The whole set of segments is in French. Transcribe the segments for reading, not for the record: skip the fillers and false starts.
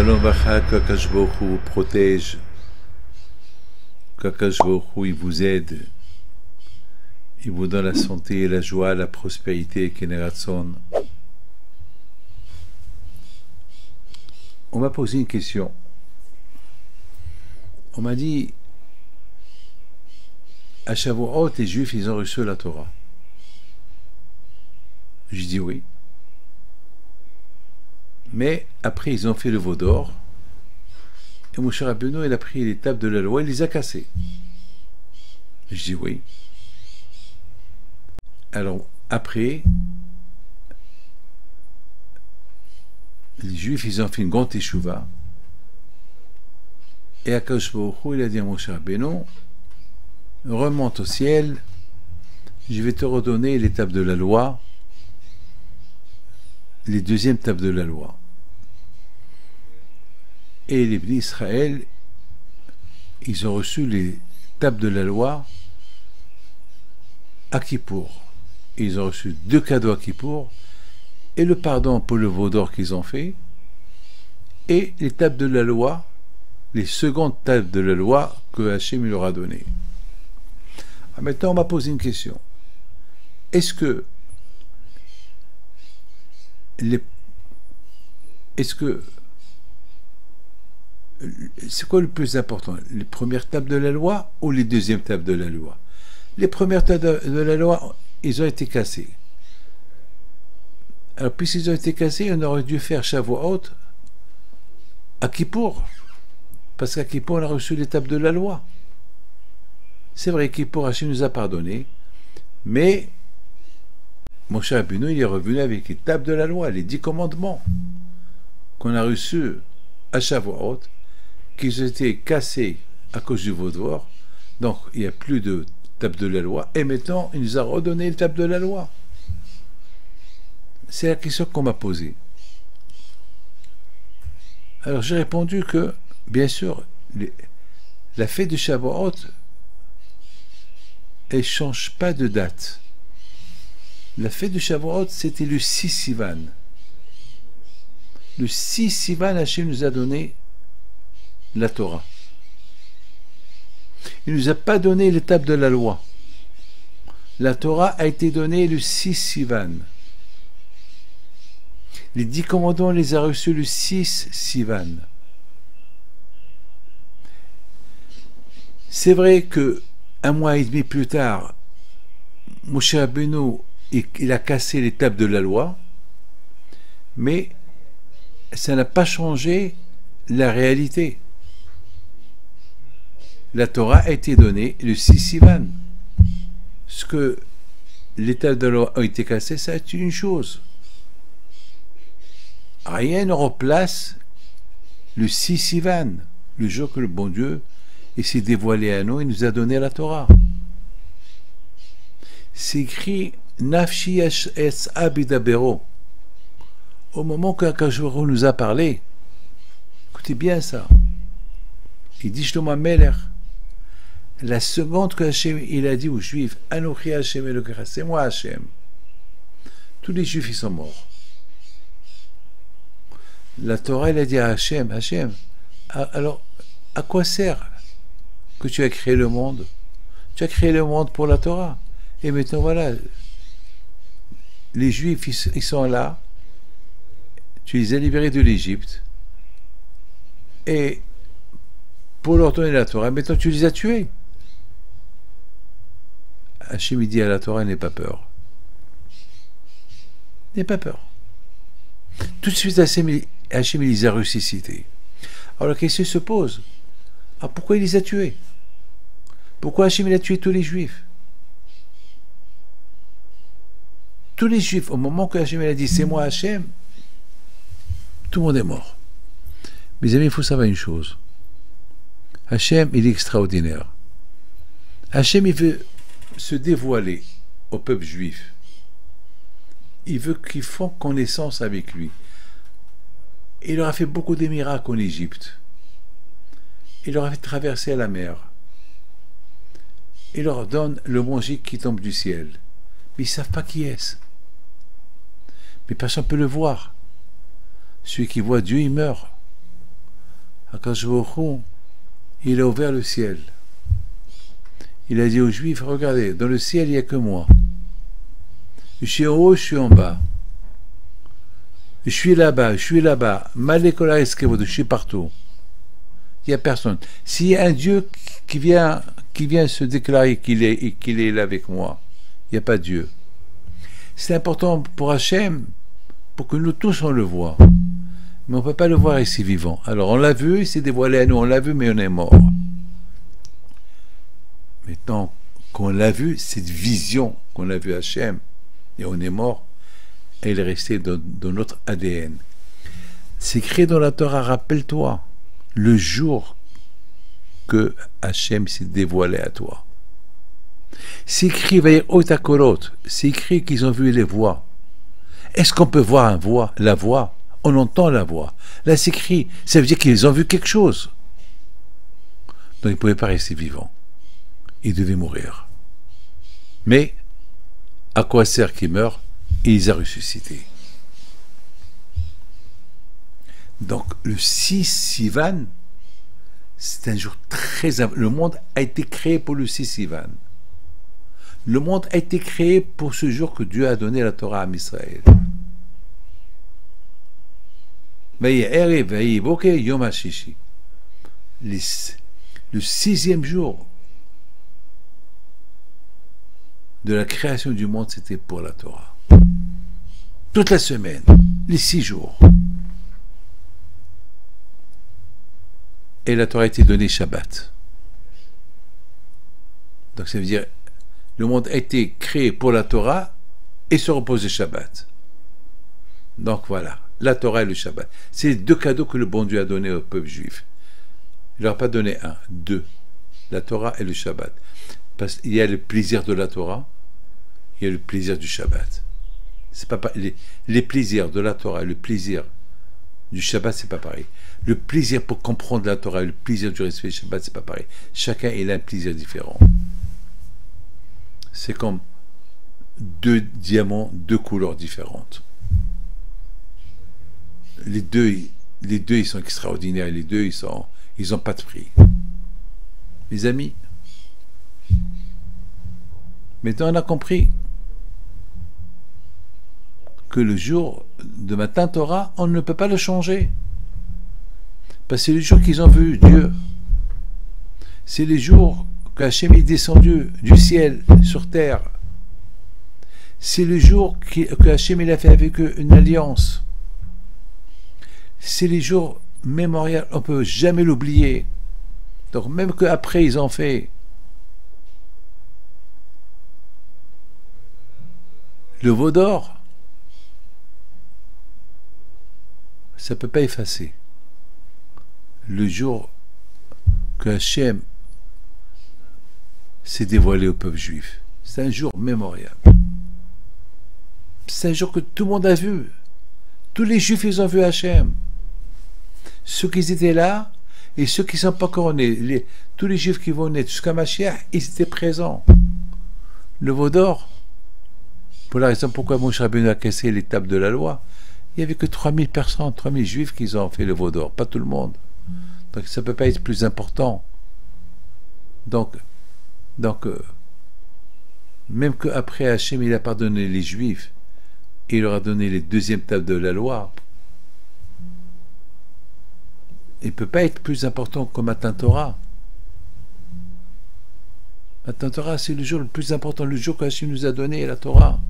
Shalom Vacha, qu'Akadosh Baruch Hu vous protège, qu'Akadosh Baruch Hu il vous aide, il vous donne la santé, la joie, la prospérité, Keneratson. On m'a posé une question. On m'a dit, à Shavuot, les Juifs, ils ont reçu la Torah. J'ai dit oui. Mais après, ils ont fait le veau d'or. Et Moshe Rabbeinu, il a pris les tables de la loi, il les a cassées. Je dis oui. Alors, après, les Juifs, ils ont fait une grande teshuva. Et Akadosh Baruch Hu, il a dit à Moshe Rabbeinu, remonte au ciel, je vais te redonner les tables de la loi, les deuxièmes tables de la loi. Et les bénis Israël, ils ont reçu les tables de la loi à Kippour. Ils ont reçu 2 cadeaux à Kippour, et le pardon pour le veau d'or qu'ils ont fait, et les tables de la loi, les secondes tables de la loi que Hachem leur a données. Maintenant, on m'a posé une question. Est-ce que c'est quoi le plus important, les premières tables de la loi ou les deuxièmes tables de la loi? Les premières tables de la loi, ils ont été cassés. Alors, puisqu'ils ont été cassés, on aurait dû faire Shavuot à Kippour. Parce qu'à Kippour, on a reçu les tables de la loi. C'est vrai, Kippour, Hachem nous a pardonné, mais Moshe Rabbeinu, il est revenu avec les tables de la loi, les 10 commandements qu'on a reçus à Shavuot, qu'ils ont été cassés à cause du veau d'or. Donc, il n'y a plus de table de la loi. Et maintenant, il nous a redonné les tables de la loi. C'est la question qu'on m'a posée. Alors, j'ai répondu que, bien sûr, la fête de Shavuot, elle ne change pas de date. La fête de Shavuot, c'était le 6 Sivan. Le 6 Sivan, Hachem nous a donné la Torah. Il ne nous a pas donné les tables de la loi. La Torah a été donnée le 6 Sivan. Les 10 commandements, on les a reçus le 6 Sivan. C'est vrai que un mois et demi plus tard, Moshe Rabbeinu, il a cassé les tables de la loi, mais ça n'a pas changé la réalité. La Torah a été donnée le 6 Sivan. Ce que les tables de la loi ont été cassées, ça c'est une chose. Rien ne remplace le 6 Sivan, le jour que le bon Dieu s'est dévoilé à nous et nous a donné la Torah. C'est écrit Nafshi es abidabero. Au moment qu'Akadosh Baruch Hu nous a parlé, écoutez bien ça. Il dit Shlomo Melech, la seconde que Hachem il a dit aux Juifs, Anochi Hachem Elokecha, c'est moi Hachem. Tous les Juifs ils sont morts. La Torah elle a dit à Hachem, Hachem, alors à quoi sert que tu as créé le monde? Tu as créé le monde pour la Torah. Et maintenant voilà, les Juifs ils sont là. Tu les as libérés de l'Égypte. Et pour leur donner la Torah, maintenant tu les as tués. Hachem dit à la Torah, n'aie pas peur. N'aie pas peur. Tout de suite, Hachem les a ressuscités. Alors la question se pose, pourquoi il les a tués? Pourquoi Hachem a tué tous les Juifs? Tous les Juifs, au moment que Hachem a dit, c'est moi Hachem, tout le monde est mort. Mes amis, il faut savoir une chose. Hachem, il est extraordinaire. Hachem, il veut se dévoiler au peuple juif. Il veut qu'ils font connaissance avec lui. Il leur a fait beaucoup de miracles en Égypte. Il leur a fait traverser la mer. Il leur donne le manger qui tombe du ciel. Mais ils ne savent pas qui est-ce. Mais personne ne peut le voir. Celui qui voit Dieu, il meurt. Akadosh Baruch Hu, il a ouvert le ciel. Il a dit aux Juifs, regardez, dans le ciel, il n'y a que moi. Je suis en haut, je suis en bas. Je suis là-bas, je suis là-bas. Je suis partout. Il n'y a personne. S'il y a un Dieu qui vient se déclarer qu'il est là avec moi, il n'y a pas de Dieu. C'est important pour Hachem, pour que nous tous on le voit. Mais on ne peut pas le voir ici vivant. Alors on l'a vu, il s'est dévoilé à nous, on l'a vu, mais on est mort. Maintenant qu'on l'a vu, cette vision qu'on a vue Hachem, et on est mort, elle est restée dans notre ADN. C'est écrit dans la Torah, rappelle-toi, le jour que Hachem s'est dévoilé à toi. C'est écrit, c'est écrit qu'ils ont vu les voix. Est-ce qu'on peut voir la voix? On entend la voix. Là, c'est écrit, ça veut dire qu'ils ont vu quelque chose. Donc, ils ne pouvaient pas rester vivants. Ils devaient mourir. Mais, à quoi sert qu'ils meurent? Il les a ressuscités. Donc, le 6 Sivan, c'est un jour très important. Le monde a été créé pour le 6 Sivan. Le monde a été créé pour ce jour que Dieu a donné la Torah à Israël. Le 6e jour de la création du monde, c'était pour la Torah. Toute la semaine, les 6 jours. Et la Torah a été donnée Shabbat. Donc ça veut dire, le monde a été créé pour la Torah et se repose le Shabbat. Donc voilà, la Torah et le Shabbat. C'est les deux cadeaux que le bon Dieu a donnés au peuple juif. Il ne leur a pas donné un, deux. La Torah et le Shabbat. Parce qu'il y a le plaisir de la Torah, il y a le plaisir du Shabbat. C'est pas les plaisirs de la Torah et le plaisir du Shabbat, c'est pas pareil. Le plaisir pour comprendre la Torah et le plaisir du respect du Shabbat, c'est pas pareil. Chacun il a un plaisir différent. C'est comme deux diamants, deux couleurs différentes. Les deux ils sont extraordinaires. Les deux ils ont pas de prix. Les amis, maintenant on a compris que le jour de Matan Torah, on ne peut pas le changer. Parce que c'est le jour qu'ils ont vu Dieu. C'est les jours qu'Hachem est descendu du ciel sur terre. C'est le jour que Hachem il a fait avec eux une alliance. C'est les jours mémoriels, on ne peut jamais l'oublier. Donc même qu'après ils ont fait le veau d'or, ça ne peut pas effacer le jour que Hachem s'est dévoilé au peuple juif. C'est un jour mémorial. C'est un jour que tout le monde a vu. Tous les juifs, ils ont vu Hachem. Ceux qui étaient là et ceux qui ne sont pas encore nés. Tous les juifs qui vont naître jusqu'à Mashiach, ils étaient présents. Le veau d'or, pour la raison pourquoi Moshe Rabbeinu a cassé les tables de la loi, il n'y avait que 3000 personnes, 3000 juifs qui ont fait le veau d'or, pas tout le monde. Donc ça ne peut pas être plus important. Donc même qu'après Hachem, il a pardonné les juifs, et il leur a donné les deuxièmes tables de la loi, il ne peut pas être plus important que Matan Torah. Matan Torah, c'est le jour le plus important, le jour qu'Hachem nous a donné la Torah.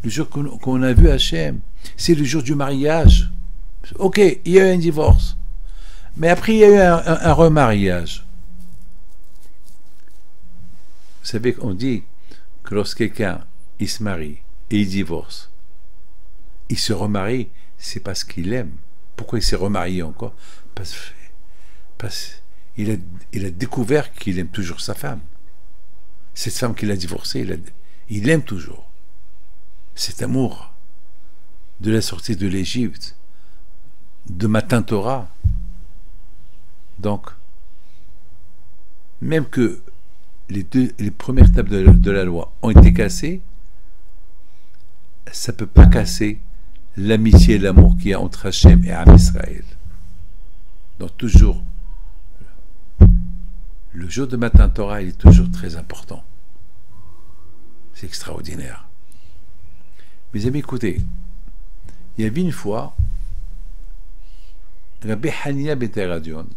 Le jour qu'on a vu Hachem, c'est le jour du mariage. Ok, il y a eu un divorce. Mais après, il y a eu un remariage. Vous savez qu'on dit que lorsque quelqu'un il se marie et il divorce, il se remarie, c'est parce qu'il aime. Pourquoi il s'est remarié encore? Parce qu'il a découvert qu'il aime toujours sa femme. Cette femme qu'il a divorcée, il aime toujours. Cet amour de la sortie de l'Égypte, de Matan Torah. Donc, même que les premières tables de la loi ont été cassées, ça ne peut pas casser l'amitié et l'amour qu'il y a entre Hachem et Am Israël. Donc, Donc toujours, le jour de Matan Torah, il est toujours très important. C'est extraordinaire. Mes amis, écoutez, il y avait une fois, Rabbi Hania ben Teradion,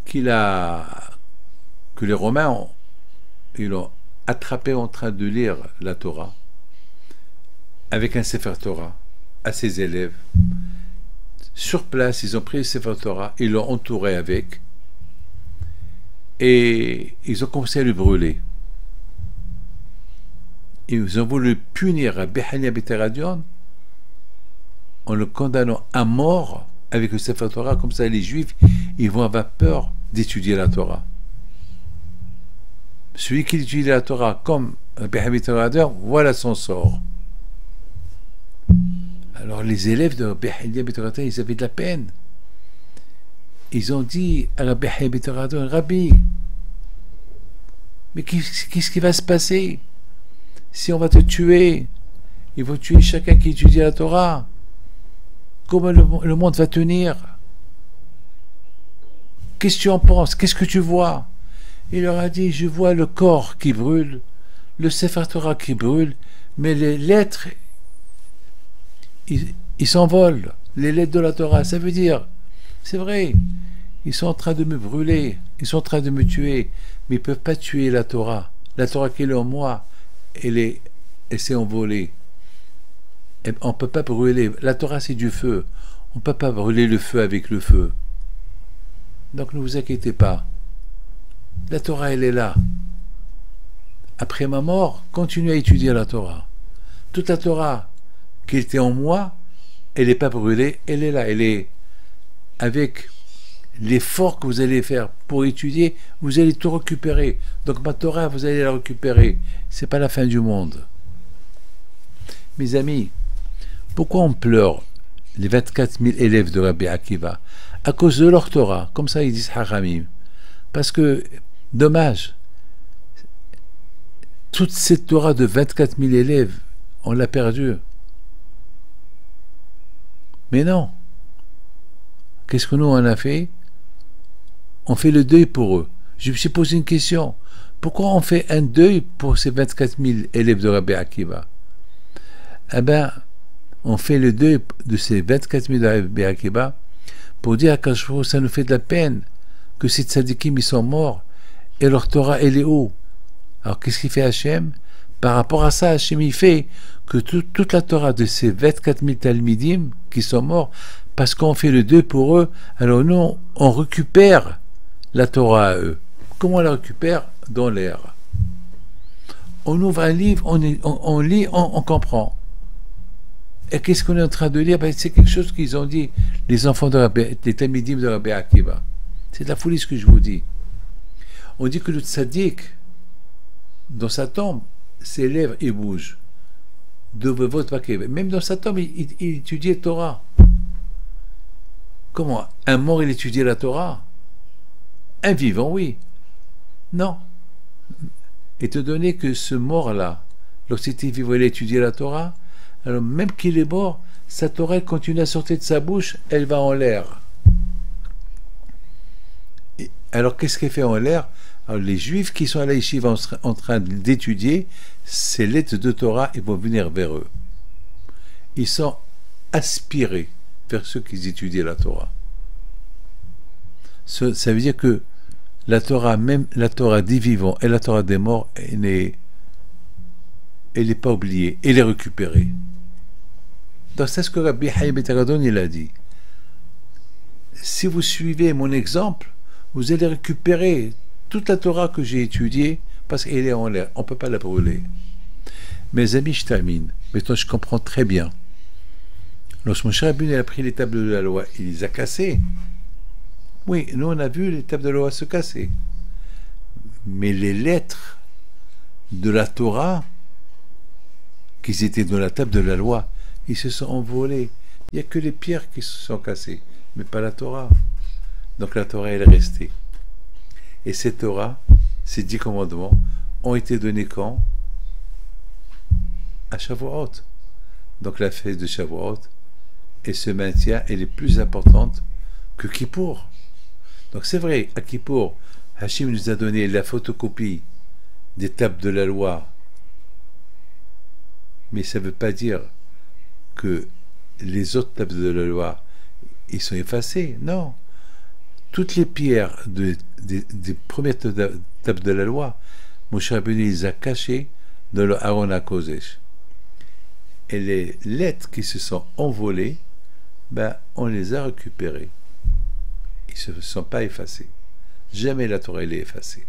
que les Romains ils l'ont attrapé en train de lire la Torah, avec un Sefer Torah, à ses élèves. Sur place, ils ont pris le Sefer Torah, ils l'ont entouré avec, et ils ont commencé à le brûler. Ils ont voulu punir Rabbi Hania ben Teradion en le condamnant à mort avec le Sefer Torah. Comme ça, les Juifs, ils vont avoir peur d'étudier la Torah. Celui qui étudie la Torah comme Rabbi Hania ben Teradion, voilà son sort. Alors les élèves de Rabbi Hania ben Teradion, ils avaient de la peine. Ils ont dit à Rabbi Hania ben Teradion, Rabbi, mais qu'est-ce qui va se passer si on va te tuer? Ils vont tuer chacun qui étudie la Torah. Comment le monde va tenir? Qu'est-ce que tu en penses? Qu'est-ce que tu vois? Il leur a dit, je vois le corps qui brûle, le Sefer Torah qui brûle, mais les lettres, ils s'envolent. Les lettres de la Torah, ça veut dire, c'est vrai, ils sont en train de me brûler, ils sont en train de me tuer, mais ils ne peuvent pas tuer la Torah. La Torah qui est en moi, elle s'est envolée. Et on ne peut pas brûler. La Torah, c'est du feu. On ne peut pas brûler le feu avec le feu. Donc ne vous inquiétez pas. La Torah, elle est là. Après ma mort, continuez à étudier la Torah. Toute la Torah qui était en moi, elle n'est pas brûlée, elle est là. Elle est avec l'effort que vous allez faire pour étudier, vous allez tout récupérer. Donc ma Torah, vous allez la récupérer. C'est pas la fin du monde. Mes amis, pourquoi on pleure les 24 000 élèves de Rabbi Akiva? À cause de leur Torah. Comme ça, ils disent Haramim. Parce que, dommage, toute cette Torah de 24 000 élèves, on l'a perdue. Mais non. Qu'est-ce que nous, on a fait? On fait le deuil pour eux. Je me suis posé une question. Pourquoi on fait un deuil pour ces 24 000 élèves de Rabbi Akiva? Eh bien, on fait le deuil de ces 24 000 de Rabbi Akiva pour dire que ça nous fait de la peine que ces tzadikim, ils sont morts et leur Torah, elle est où? Alors, qu'est-ce qu'il fait Hachem? Par rapport à ça, Hachem, il fait que toute la Torah de ces 24 000 Talmidim qui sont morts, parce qu'on fait le deuil pour eux, alors nous, on récupère la Torah à eux. Comment on la récupère? Dans l'air. On ouvre un livre, on lit, on comprend. Et qu'est-ce qu'on est en train de lire? Ben, c'est quelque chose qu'ils ont dit, les enfants des Talmidim de Rabbi Akiva. C'est de la folie ce que je vous dis. On dit que le tzaddik, dans sa tombe, ses lèvres, ils bougent. Même dans sa tombe, il étudiait Torah. Comment? Un mort, il étudiait la Torah? Un vivant, oui. Non. Étant donné que ce mort-là, lorsqu'il était vivant, il étudiait la Torah, alors même qu'il est mort, sa Torah elle continue à sortir de sa bouche, elle va en l'air. Alors qu'est-ce qu'elle fait en l'air? Alors les Juifs qui sont à la yeshiva en train d'étudier ces lettres de Torah, ils vont venir vers eux. Ils sont aspirés vers ceux qui étudient la Torah. Ça veut dire que la Torah, même la Torah des vivants et la Torah des morts, elle n'est pas oubliée, elle est récupérée. Donc c'est ce que Rabbi Hania ben Teradion il a dit. Si vous suivez mon exemple, vous allez récupérer toute la Torah que j'ai étudiée parce qu'elle est en l'air. On ne peut pas la brûler. Mes amis, je termine. Maintenant, je comprends très bien. Lorsque Moshe Rabbeinu a pris les tables de la loi, il les a cassées. Oui, nous, on a vu les tables de la loi se casser. Mais les lettres de la Torah, qui étaient dans la table de la loi, ils se sont envolés. Il n'y a que les pierres qui se sont cassées, mais pas la Torah. Donc la Torah, elle est restée. Et cette Torah, ces 10 commandements, ont été donnés quand? À Shavuot. Donc la fête de Shavuot, et se maintient, elle est plus importante que Kippour. Donc c'est vrai, à Kippour, Hachim nous a donné la photocopie des tables de la loi, mais ça ne veut pas dire que les autres tables de la loi, ils sont effacés. Non. Toutes les pierres des premières tables de la loi, Moshe Rabbeinu les a cachées dans le Aron HaKodesh. Et les lettres qui se sont envolées, ben, on les a récupérées. Ils ne se sont pas effacés. Jamais la Torah elle est effacée.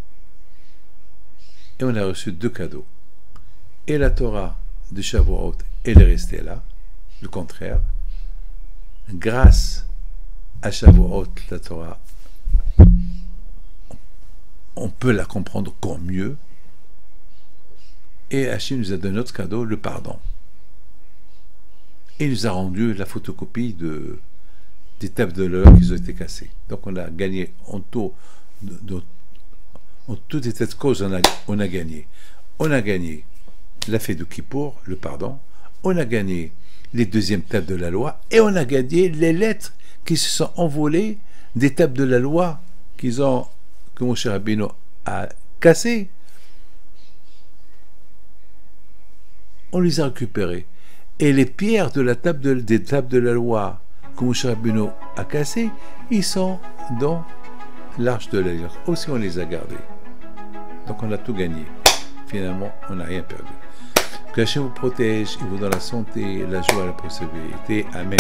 Et on a reçu 2 cadeaux. Et la Torah de Shavuot, elle est restée là. Le contraire. Grâce à Shavuot, la Torah, on peut la comprendre encore mieux. Et Hachim nous a donné notre cadeau, le pardon. Et il nous a rendu la photocopie des tables de l'heure qui ont été cassées. Donc on a gagné en tout état de cause, on a gagné. On a gagné la fête de Kippour, le pardon. On a gagné les deuxièmes tables de la loi. Et on a gagné les lettres qui se sont envolées des tables de la loi que Moshe Rabbeinu a cassées. On les a récupérées. Et les pierres de des tables de la loi que Moshe Rabbeinu a cassées, ils sont dans l'arche de l'Alliance. Aussi, on les a gardés. Donc, on a tout gagné. Finalement, on n'a rien perdu. Que Hachem vous protège et vous donne la santé, la joie et la prospérité. Amen.